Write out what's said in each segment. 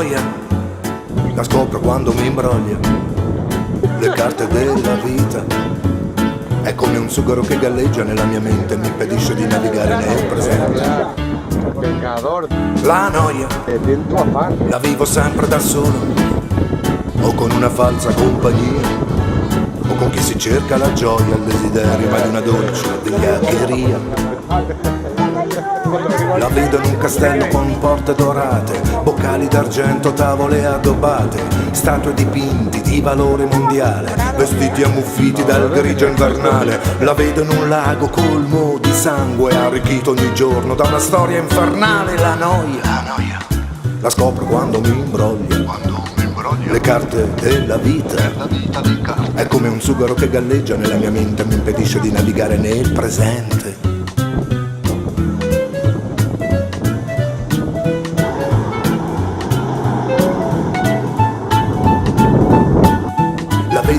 noia la scopro quando mi imbroglio le carte della vita. È come un sughero che galleggia nella mia mente e mi impedisce di navigare nel presente. La noia la vivo sempre da solo, o con una falsa compagnia, o con chi si cerca la gioia, il desiderio, ma di una dolce vigliaccheria. La vedo in un castello con porte dorate, boccali d'argento, tavole addobbate, statue dipinti di valore mondiale, vestiti ammuffiti dal grigio invernale. La vedo in un lago colmo di sangue, arricchito ogni giorno da una storia infernale. La noia la scopro quando mi imbroglio le carte della vita. È come un sughero che galleggia nella mia mente e mi impedisce di navigare nel presente.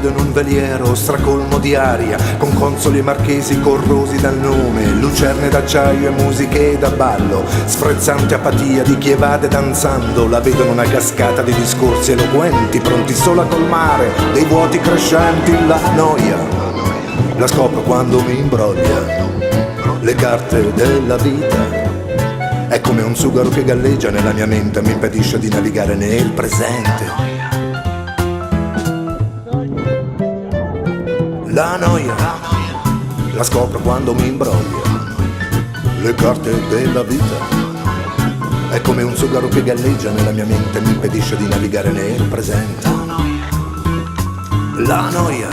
Vedo in un veliero stracolmo di aria, con consoli e marchesi corrosi dal nome, lucerne d'acciaio e musiche da ballo, sfrezzante apatia di chi evade danzando. La vedo in una cascata di discorsi eloquenti, pronti solo a colmare dei vuoti crescenti. La noia la scopro quando mi imbroglia le carte della vita. È come un sughero che galleggia nella mia mente e mi impedisce di navigare nel presente. La noia la scopro quando mi imbroglio le carte della vita. È come un sughero che galleggia nella mia mente e mi impedisce di navigare nel presente. La noia